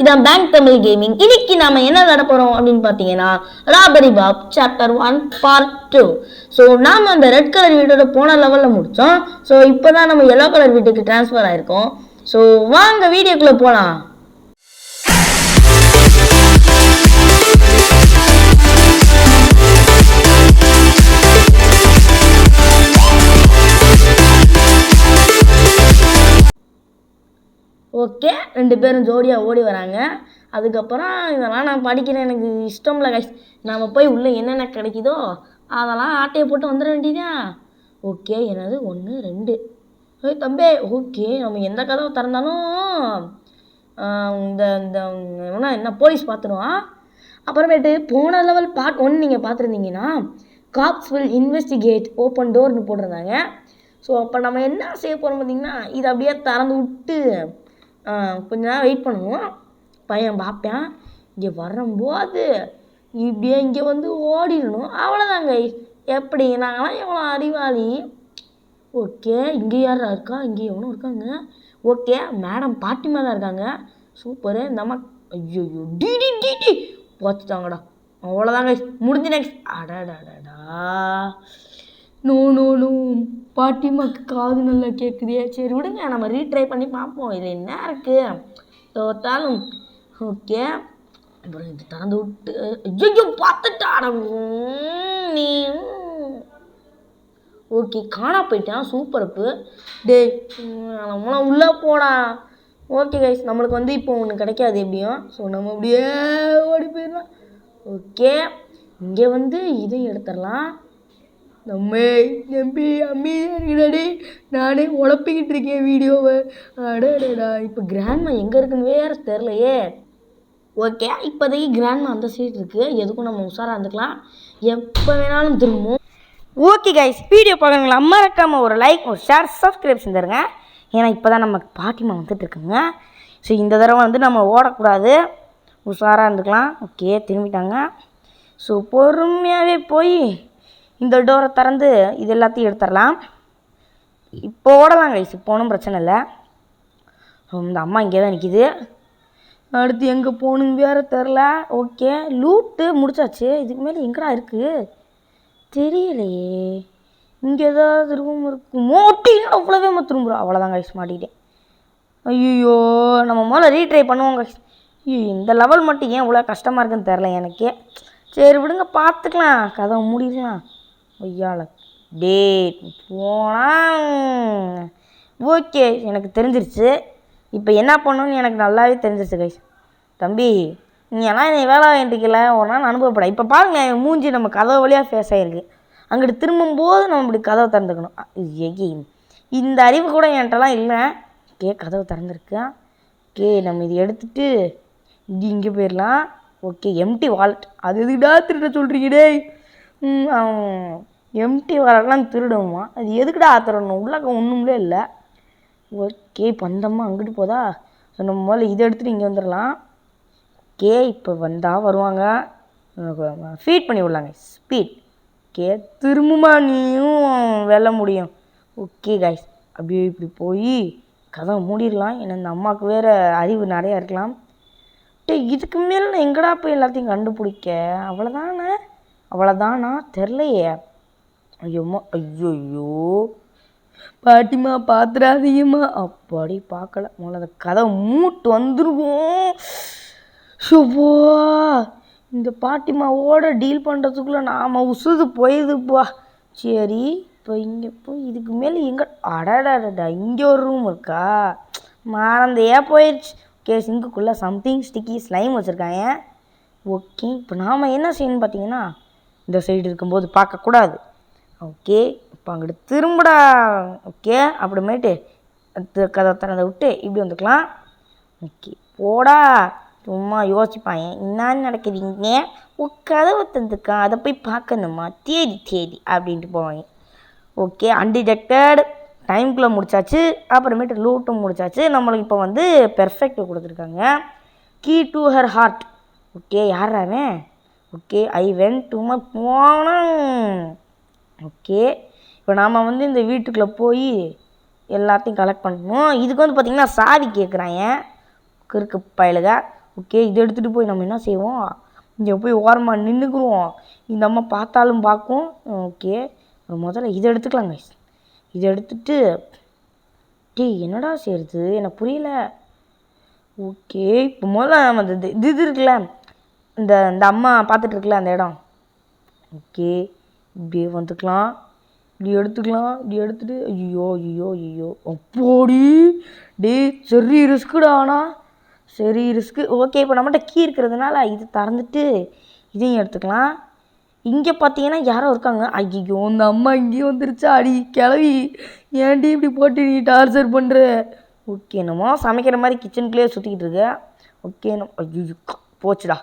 இதான் bank Tamil gaming. இன்னைக்கு நாம என்ன விளையாட போறோம் அப்படின்னு பாத்தீங்கன்னா Robbery Bob chapter 1 part 2. So நாம அந்த ரெட் கலர் வீட்டோட போன லெவல்ல முடிச்சோம். ஸோ இப்போதான் நம்ம எல்லோ கலர் வீட்டுக்கு டிரான்ஸ்ஃபர் ஆயிருக்கோம். ஸோ வாங்க வீடியோக்குள்ள போலாம். ஓகே, 2 பேரும் ஜோடியாக ஓடி வராங்க. அதுக்கப்புறம் இதெல்லாம் நான் படிக்கிறேன், எனக்கு இஷ்டம் இல்லை கைஸ். நாம் போய் உள்ளே என்னென்ன கிடைக்குதோ அதெல்லாம் ஆட்டையை போட்டு வந்துட வேண்டியதா. ஓகே, என்னது 1 2 தம்பி. ஓகே, நம்ம எந்த கதவை திறந்தாலும் இந்த இந்த என்ன போலீஸ் பார்த்துருவான். அப்புறமேட்டு போன லெவல் பார்ட் 1 நீங்கள் பார்த்துருந்தீங்கன்னா காப்ஸ் வில் இன்வெஸ்டிகேட் ஓப்பன் டோர்னு போட்டிருந்தாங்க. ஸோ அப்போ நம்ம என்ன செய்ய போகிறோம் பார்த்தீங்கன்னா, இதை அப்படியே திறந்து விட்டு கொஞ்ச நேரம் வெயிட் பண்ணுவோம். பையன் பார்ப்பேன், இங்கே வரும்போது இப்படியே இங்கே வந்து ஓடிடணும். அவ்வளோதாங்க. எப்படி நாங்களாம் எவ்வளோ அறிவாளி. ஓகே, இங்கே யாரா இருக்கா? இங்கே எவ்வளோ இருக்காங்க. ஓகே, மேடம் பாட்டிமா தான் இருக்காங்க. சூப்பரு. நம்ம ஐயோ டிடி டிடி பார்த்துட்டாங்கடா. அவ்வளோதாங்க, முடிஞ்சு நெக்ஸ்ட். அடாடாடா, நோ நோ நோ, பாட்டிமாக்கு காது நல்லா கேட்குதே. சரி விடுங்க, நம்ம ரீட்ரை பண்ணி பார்ப்போம். இதில் என்ன இருக்குது தோத்தாலும். ஓகே, அப்புறம் இது திறந்து விட்டு ஐயோ பார்த்துட்டாட நீ. ஓகே, காணா போயிட்டான். சூப்பரப்பு. டே நம்மளாம் உள்ளே போடா. ஓகே கைஸ், நம்மளுக்கு வந்து இப்போ ஒன்று கிடைக்காது எப்படியும். ஸோ நம்ம அப்படியே ஓடி போயிடலாம். ஓகே, இங்கே வந்து இதையும் எடுத்துடலாம். நம்ம நம்பி அம்மி நானே உழப்பிக்கிட்டு இருக்கேன் வீடியோவை. அடடா, இப்போ கிராண்ட்மா எங்கே இருக்குன்னு வேறு தெரிலையே. ஓகே, இப்போதைக்கு கிராண்ட்மா அந்த சைடு இருக்குது. எதுக்கும் நம்ம உஷாராக இருந்துக்கலாம், எப்போ வேணாலும் திரும்பும். ஓகே கைஸ், வீடியோ பார்க்குறீங்களா? மறக்காமல் ஒரு லைக், ஒரு ஷேர், சப்ஸ்கிரைப் செஞ்சுருங்க. ஏன்னா இப்போ தான் நம்ம பாட்டிமா வந்துட்டுருக்குங்க. ஸோ இந்த தடவை வந்து நம்ம ஓடக்கூடாது, உஷாராக இருந்துக்கலாம். ஓகே, திரும்பிட்டாங்க. ஸோ பொறுமையாகவே போய் இந்த டோரை திறந்து இது எல்லாத்தையும் எடுத்துடலாம். இப்போ ஓடலாம் கைஸ், இப்போ ஒன்றும் பிரச்சனை இல்லை. இந்த அம்மா இங்கே தான் நிற்கிது. அடுத்து எங்கே போகணுன்னு வேறு தெரில. ஓகே, லூட்டு முடிச்சாச்சு. இதுக்கு மேலே எங்கடா இருக்குது தெரியலையே. இங்கே ஏதாவது ரூம் இருக்கும். மோட்டின்னு அவ்வளோவே திரும்புகிறோம். அவ்வளோதான் கைஸ், மாட்டிக்கிட்டேன். ஐயோ, நம்ம முதல்ல ரீட்ரை பண்ணுவோம் கைஸ். ஐயோ, இந்த லெவல் மட்டும் ஏன் இவ்வளோ கஷ்டமாக இருக்குன்னு தெரில எனக்கே. சரி விடுங்க, பார்த்துக்கலாம், கதவை மூடிக்கலாம். ஐயால டேட் போனால். ஓகே, எனக்கு தெரிஞ்சிருச்சு. இப்போ என்ன பண்ணணும்னு எனக்கு நல்லாவே தெரிஞ்சிருச்சு கைஸ். தம்பி, நீ எல்லாம் என்னை வேலை வேண்டிக்கல, ஒரு நாள் அனுபவப்பட. இப்போ பாருங்க, மூஞ்சி நம்ம கதவு வழியாக ஃபேஸ் ஆகிருக்கு. அங்கிட்டு திரும்பும்போது நம்ம இப்படி கதவை திறந்துக்கணும். இந்த அறிவு கூட என்கிட்டலாம் இல்லை. ஓகே, கதவை திறந்துருக்கேன். ஓகே, நம்ம இது எடுத்துகிட்டு இங்கே போயிடலாம். Okay, empty wallet. அது எதுக்குடா திருட சொல்கிறீங்கடே? எம்டி வாலெட்லாம் திருடுமா? அது எதுக்குடா திருடணும்? உள்ளக்க ஒன்றும்லே இல்லை. ஓகே, இப்போ வந்தம்மா அங்கிட்டு போதா. ஸோ நம்ம முதல்ல இதை எடுத்துகிட்டு இங்கே வந்துடலாம். ஓகே, இப்போ வந்தால் வருவாங்க, ஃபீட் பண்ணி விடலாங்க. ஸ்பீட். ஓகே, திரும்பமா நீயும் வெல்ல முடியும். ஓகே கைஸ், அப்படியே இப்படி போய் கதவை மூடிடலாம். ஏன்னா இந்த அம்மாவுக்கு வேறு அறிவு நிறையா இருக்கலாம். இதுக்கு மேலே நான் எங்கடா போய் எல்லாத்தையும் கண்டுபிடிக்க? அவ்வளோதானா தெரிலையே. ஐயோம்மா, ஐயோ பாட்டிமா பார்த்துடாதீங்கம்மா. அப்படி பார்க்கல. முதல்ல அந்த கதவை மூட்டு வந்துருவோம். ஷோப்போ, இந்த பாட்டிமாவோட டீல் பண்ணுறதுக்குள்ளே நாம் உசுது போயிடுதுப்பா. சரி, இப்போ இங்கே போய் இதுக்கு மேலே எங்கே? அடடா, இங்கே ஒரு ரூம் இருக்கா? மறந்தையே போயிடுச்சு. ஓகே, சிங்குக்குள்ளே சம்திங் ஸ்டிக்கி ஸ்லைம் வச்சுருக்காங்க. ஓகே, இப்போ நாம் என்ன செய்யணும்னு பார்த்தீங்கன்னா, இந்த சைடு இருக்கும்போது பார்க்கக்கூடாது. ஓகே, இப்போ அங்கிட்டு திரும்படா. ஓகே, அப்புறமேட்டு கதை திறந்த விட்டு இப்படி வந்துக்கலாம். ஓகே, போடா. சும்மா யோசிப்பாங்க, என்னான்னு நடக்குதுங்க, கதவை தந்துக்கான், அதை போய் பார்க்கணுமா, தேதி அப்படின்ட்டு போவாங்க. Okay, undetected. டைம்குள்ளே முடிச்சாச்சு. அப்புறமேட்டு லூட்டும் முடிச்சாச்சு. நம்மளுக்கு இப்போ வந்து பெர்ஃபெக்ட் கொடுத்துருக்காங்க. Key to her heart. Okay, யாராவே? Okay, I went to my போனேன். ஓகே, இப்போ நாம் வந்து இந்த வீட்டுக்குள்ளே போய் எல்லாத்தையும் கலெக்ட் பண்ணணும். இதுக்கு வந்து பார்த்திங்கன்னா சாவி கேட்குறாங்க, கிறுக்கு பயலுக. ஓகே இதை எடுத்துகிட்டு போய் நம்ம என்ன செய்வோம், இங்கே போய் ஓரமாக நின்றுக்குருவோம். இந்த அம்மா பார்த்தாலும் பார்க்கும். ஓகே முதல்ல இதை எடுத்துக்கலாம் கைஸ். இதை எடுத்துட்டு என்னடா செய்யுது எனக்கு புரியல. ஓகே இப்போ முதல்ல நம்ம இது இருக்குல்ல, இந்த அம்மா பார்த்துட்டு இருக்குல்ல அந்த இடம். ஓகே இப்படியே வந்துக்கலாம், இப்படி எடுத்துக்கலாம், இப்படி எடுத்துட்டு ஐயோ அப்போடி சரி ரிஸ்க்குடா. ஆனால் சரி ரிஸ்க்கு. ஓகே இப்போ நம்மகிட்ட கீ இருக்கிறதுனால இது திறந்துட்டு இதையும் எடுத்துக்கலாம். இங்கே பார்த்தீங்கன்னா யாரோ இருக்காங்க. ஐயோ இந்த அம்மா இங்கேயும் வந்துருச்சா, அடி கிளவி ஏன்டி இப்படி போட்டு நீ டார்ச்சர் பண்ணுற. ஓகே நம்ம சமைக்கிற மாதிரி கிச்சனுக்குள்ளேயே சுற்றிக்கிட்டு இருக்க. ஓகே ஐயோ போச்சுடா.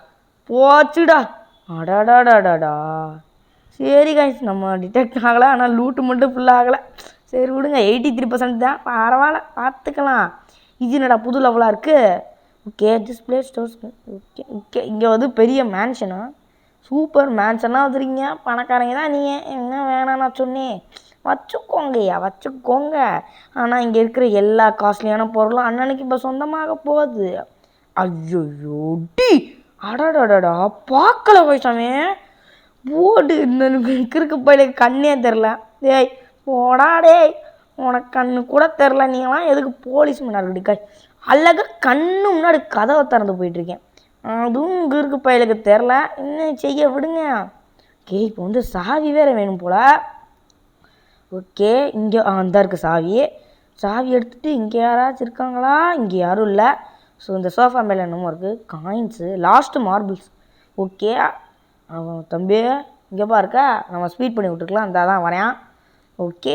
அடாடாடாடாடா. சரி கைஸ் நம்ம டிடெக்ட் ஆகலை, ஆனால் லூட்டு மட்டும் ஃபுல்லாக ஆகலை. சரி விடுங்க, 83% தான், பரவாயில்ல பார்த்துக்கலாம். இது என்னடா புது லெவலாக இருக்குது. Okay display stores. ஓகே இங்கே வந்து பெரிய மேன்ஷனா, சூப்பர் மேன்ஷனாக வந்துருக்கீங்க, பணக்காரங்க தான் நீங்கள். என்ன வேணாம் நான் சொன்னேன், வச்சுக்கோங்க. ஆனால் இங்கே இருக்கிற எல்லா காஸ்ட்லியான பொருளும் அண்ணனுக்கு இப்போ சொந்தமாக போகுது. ஐயோ அடாடாடா பார்க்கல போயிட்டாமே. போடு இந்த கிறுக்கு பையில கண்ணே தெரில. போடா உனக்கு கண்ணு கூட தெரில. நீங்களாம் எதுக்கு போலீஸ் முன்னாடி அழகாக கண்ணு முன்னாடி கதவை திறந்து போயிட்டுருக்கேன். அதுவும் கிறுக்கு பையலுக்கு தெரில, இன்னும் செய்ய விடுங்க. ஓகே இப்போ வந்து சாவி வேறு வேணும் போல். ஓகே இங்கே அந்த இருக்குது சாவி எடுத்துகிட்டு இங்கே யாராச்சும் இருக்காங்களா, இங்கே யாரும் இல்லை. ஸோ இந்த சோஃபா மேலே என்னமோ இருக்குது, காயின்ஸு, லாஸ்ட்டு மார்பிள்ஸ். ஓகே அவன் தம்பி இங்கேப்பா இருக்கா, நம்ம ஸ்பீட் பண்ணி விட்டுருக்கலாம், இந்த தான் வரேன். ஓகே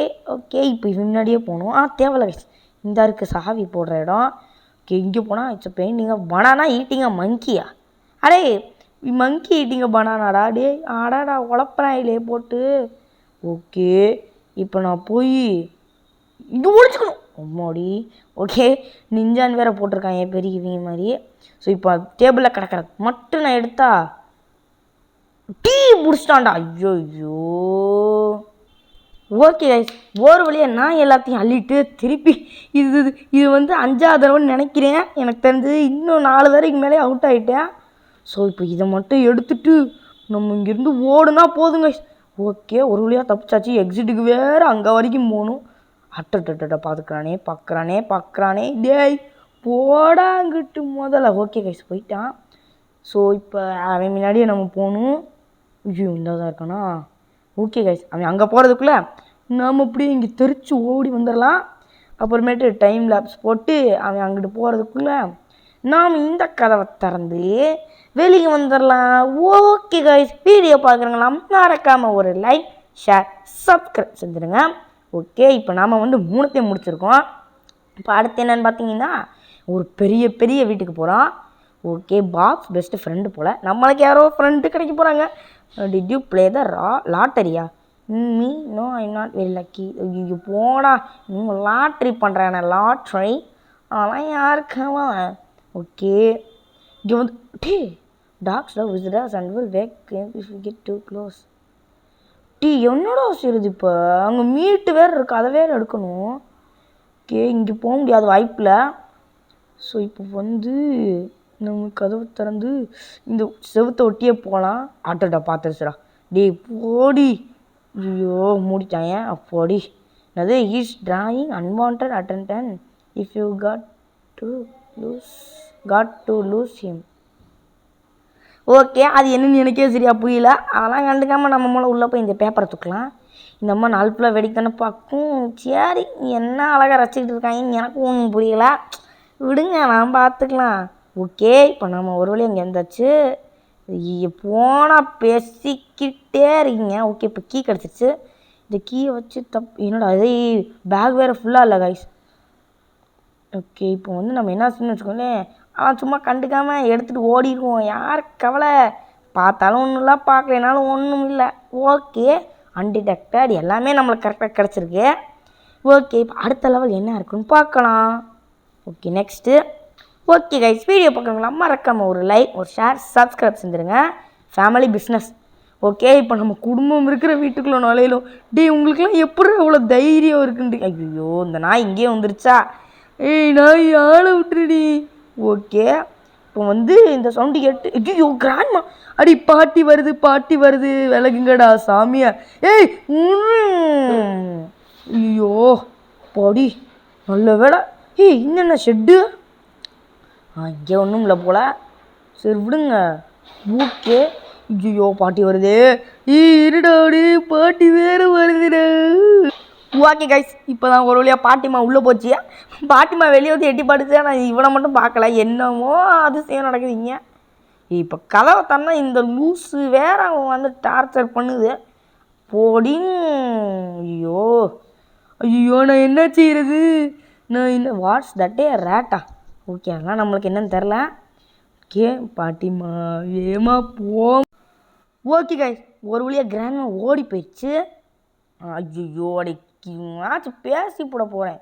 இப்போ முன்னாடியே போகணும். தேவையில்ல கைஸ், இந்த இருக்குது சாவி போடுற இடம். ஓகே இங்கே போனால் இட்ஸ் பெயிண்டிங்க பனானா ஈட்டிங்க மங்கியா. அடே மங்கி ஈட்டிங்க பனானாடா. ஆடாடா உழப்பறேன் இல்லையே போட்டு. ஓகே இப்போ நான் போய் இது முடிச்சுக்கணும் அம்மாடி. ஓகே நிஞ்சான் வேறு போட்டிருக்காங்க பெரியவங்க மாதிரி. ஸோ இப்போ டேபிளில் கிடக்கிறது மட்டும் நான் எடுத்தா டீ முடிச்சிட்டான்டா. ஐயோ ஓகே கைஸ், ஒரு வழியாக நான் எல்லாத்தையும் அள்ளிட்டு திருப்பி இது வந்து 5ஆவது தடவைன்னு நினைக்கிறேன். எனக்கு தெரிஞ்சு இன்னும் 4 தடவைக்கு மேலே அவுட் ஆகிட்டேன். ஸோ இப்போ இதை மட்டும் எடுத்துட்டு நம்ம இங்கேருந்து ஓடுனா போதுங்க. ஓகே ஒரு வழியாக தப்பிச்சாச்சு. எக்ஸிட்டுக்கு வேறு அங்கே வரைக்கும் போகணும். அட்டை பார்க்குறானே டேய் போடாங்கிட்டு முதல்ல. ஓகே கைஸ் போயிட்டான். ஸோ இப்போ அவன் முன்னாடியே நம்ம போகணும். ஐயோ இந்த தான் இருக்கானா. ஓகே கைஸ் அவன் அங்கே போகிறதுக்குள்ளே நாம் அப்படியே இங்கே தெரிச்சு ஓடி வந்துடலாம். அப்புறமேட்டு டைம் லேப்ஸ் போட்டு அவன் அங்கிட்டு போகிறதுக்குள்ளே நாம் இந்த கதவை திறந்து வெளியே வந்துடலாம். ஓகே கைஸ் வீடியோ பார்க்குறவங்களா மறக்காமல் ஒரு லைக் ஷேர் சப்ஸ்கிரைப் செஞ்சுருங்க. ஓகே இப்போ நாம் வந்து 3த்தையும் முடிச்சிருக்கோம். இப்போ அடுத்து என்னென்னு பார்த்தீங்கன்னா ஒரு பெரிய வீட்டுக்கு போகிறோம். ஓகே பாப்ஸ் பெஸ்ட்டு ஃப்ரெண்டு போல், நம்மளுக்கு யாரோ ஃப்ரெண்டு கிடைக்க போகிறாங்க. டிட் யூ ப்ளே த லாட்டரியா? Me no I not very lucky. ஐயோ போடா நீங்கள் லாட்ரி பண்ணுறேன் லாட்ரி, அதெல்லாம் யாருக்காவா. ஓகே இங்கே வந்து dogs love visitors and will wake if you get too close. என்னடா செய்யுது இப்போ, அங்கே மீட்டு வேறு இருக்குது, அதை வேறு எடுக்கணும். ஓகே இங்கே போக முடியாது வாய்ப்பில். ஸோ இப்போ வந்து நம்ம கதவு திறந்து இந்த செவுத்தை ஒட்டியே போகலாம். ஆட்டோடா பார்த்துருச்சுடா. போடி. ஐயோ மூடிட்டாங்க. அப்போடி அது is drawing unwanted attention if you got to lose him. Okay அது என்னன்னு எனக்கே சரியா புரியல. அதெல்லாம் கண்டுக்காமல் நம்ம மூலம் உள்ளே போய் இந்த பேப்பரை தூக்கலாம். இந்த அம்மா நாள் ஃபுல்லாக வெடிக்கன்னு பார்க்கும். சரி என்ன அழகாக ரசிக்கிட்டு இருக்காங்கன்னு எனக்கு ஒன்றும் புரியல, விடுங்க நான் பார்த்துக்கலாம். ஓகே இப்போ நம்ம ஒரு வழி அங்கே இருந்தாச்சு. போனால் பேசிக்கிட்டே இருக்கீங்க. ஓகே இப்போ கீ கிடச்சிருச்சு. இந்த கீயை வச்சு என்னோட அதே பேக் வேறு ஃபுல்லாக இல்லை கைஸ். ஓகே இப்போ வந்து நம்ம என்ன செய்யணும்னு வச்சுக்கோங்களேன், சும்மா கண்டுக்காமல் எடுத்துகிட்டு ஓடிடுவோம். யார் கவலை, பார்த்தாலும் ஒன்றும் இல்லை பார்க்கலனாலும் ஒன்றும் இல்லை. ஓகே அன்டிடெக்டட் எல்லாமே நம்மளுக்கு கரெக்டாக கிடச்சிருக்கு. ஓகே இப்போ அடுத்த லெவல் என்ன இருக்குன்னு பார்க்கலாம். Okay next. Okay guys video பார்க்குறவங்களா மறக்காமல் ஒரு லைக் ஒரு ஷேர் சப்ஸ்கிரைப் செஞ்சுருங்க. Family business. ஓகே இப்போ நம்ம குடும்பம் இருக்கிற வீட்டுக்குள்ளே நுழையிலும். உங்களுக்குலாம் எப்படி இவ்வளோ தைரியம் இருக்குன்ட்டு. ஐயோ இந்த நாய் இங்கேயே வந்துருச்சா. நாய் ஆளை விட்டுருடி. ஓகே இப்போ வந்து இந்த சவுண்டு கேட்டு ஐயோ கிராண்ட்மா அடி பாட்டி வருது விலகுங்கடா சாமியா ஏய் ஐயோ பாடி நல்ல வேலை ஏய் என்னென்ன ஷெட்டு இங்கே ஒன்றும் இல்லை போல சரி விடுங்க ஓகே ஐயோ பாட்டி வருது இருடாடி பாட்டி வேறு வருதுடா ஓகே கைஸ் இப்போ தான் ஒரு வழியாக பாட்டிமா உள்ளே போச்சு பாட்டிமா வெளியே வந்து எட்டி பாட்டுச்சு நான் இவனை மட்டும் பார்க்கல என்னமோ அதிசயம் நடக்குதுங்க இப்போ கதவை தன்னா இந்த லூஸு வேற அவன் வந்து டார்ச்சர் பண்ணுது போடிங் ஐயோ ஐயோ நான் என்ன செய்கிறது நான் என்ன வாட்ஸ் தட்டே ரேட்டா ஓகே அதெல்லாம் நம்மளுக்கு என்னன்னு தெரில ஓகே பாட்டிமா ஏமா போ ஓகே கைஸ் ஒரு வழியாக கிராண்ட்மா ஓடி போயிடுச்சு ஐயோ அடைக்காச்சும் பேசி போட போகிறேன்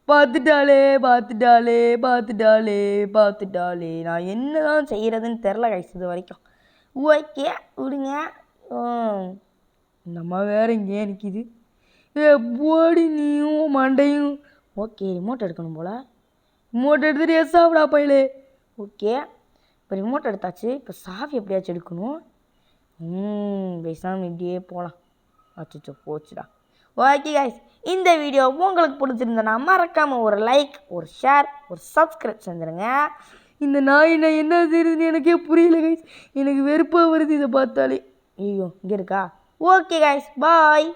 பார்த்துட்டாலே நான் என்ன தான் செய்கிறதுன்னு தெரில கைஸ் இது வரைக்கும் ஓகே விடுங்க நம்ம வேற இங்கே நிற்கிது போடி நீயும் மண்டையும் ஓகே ரிமோட் எடுக்கணும் போல் ரிமோட் எடுத்துட்டு சாப்பிடா பையலே ஓகே இப்போ ரிமோட் எடுத்தாச்சு இப்போ சாவி எப்படியாச்சும் எடுக்கணும் பேசாமல் இப்படியே போகலாம் அச்சோ போச்சுடா ஓகே கைஸ் இந்த வீடியோ உங்களுக்கு பிடிச்சிருந்தனா மறக்காமல் ஒரு லைக் ஒரு ஷேர் ஒரு சப்ஸ்கிரைப் செஞ்சுருங்க இந்த நாய் நான் என்ன செய்யுதுன்னு எனக்கே புரியல கைஸ் எனக்கு வெறுப்பாக வருது இதை பார்த்தாலே ஐயோ இங்கே இருக்கா ஓகே கைஸ் பாய்